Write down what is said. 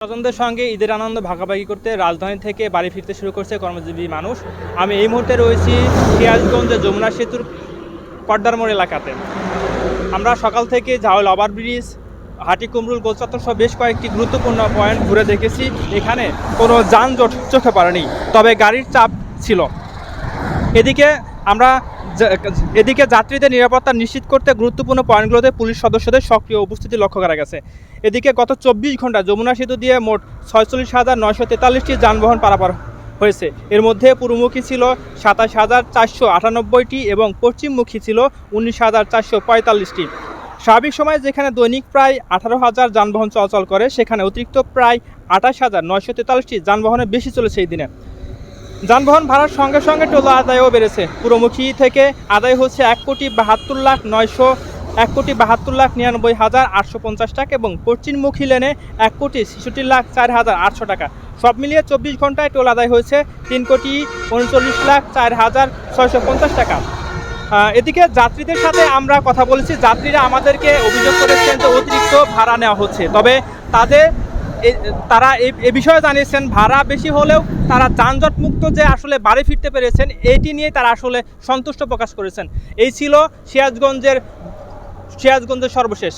স্বজনদের সঙ্গে ঈদের আনন্দ ভাগাভাগি করতে রাজধানী থেকে বাড়ি ফিরতে শুরু করছে কর্মজীবী মানুষ। আমি এই মুহূর্তে রয়েছি সিরাজগঞ্জের যমুনা সেতুর পদ্মার মোড় এলাকাতে। আমরা সকাল থেকে জাওয়াল ওভার ব্রিজ, হাটি কুমরুল, গোলচত্বর সহ বেশ কয়েকটি গুরুত্বপূর্ণ পয়েন্ট ঘুরে দেখেছি। এখানে কোনো যানজট চোখে পড়েনি, তবে গাড়ির চাপ ছিল। এদিকে যাত্রীদের নিরাপত্তা নিশ্চিত করতে গুরুত্বপূর্ণ পয়েন্টগুলোতে পুলিশ সদস্যদের সক্রিয় উপস্থিতি লক্ষ্য করা গেছে। এদিকে গত 24 ঘন্টা যমুনা সেতু দিয়ে মোট 46,943টি যানবাহন পারাপার হয়েছে। এর মধ্যে পূর্বমুখী ছিল 27,498টি এবং পশ্চিমমুখী ছিল 19,445টি। স্বাভাবিক সময়ে যেখানে দৈনিক প্রায় 18,000 যানবাহন চলাচল করে, সেখানে অতিরিক্ত প্রায় 28,943টি যানবাহনের বেশি চলেছে এই দিনে। যানবাহন ভাড়ার সঙ্গে সঙ্গে টোল আদায়ও বেড়েছে। পূর্বমুখী থেকে আদায় হচ্ছে 1,72,99,850 টাকা এবং পশ্চিমমুখী লেনে 1,66,04,800 টাকা। সব মিলিয়ে 24 ঘন্টায় টোল আদায় হয়েছে 3,39,04,650 টাকা। এদিকে যাত্রীদের সাথে আমরা কথা বলেছি। যাত্রীরা আমাদেরকে অভিযোগ করেছেন যে অতিরিক্ত ভাড়া নেওয়া হচ্ছে, তবে তারা এই বিষয়ে জানিয়েছেন ভাড়া বেশি হলেও তারা যানজট মুক্ত যে আসলে বাড়ি ফিরতে পেরেছেন, এটি নিয়ে তারা আসলে সন্তুষ্ট প্রকাশ করেছেন। এই ছিল সিরাজগঞ্জের সর্বশেষ।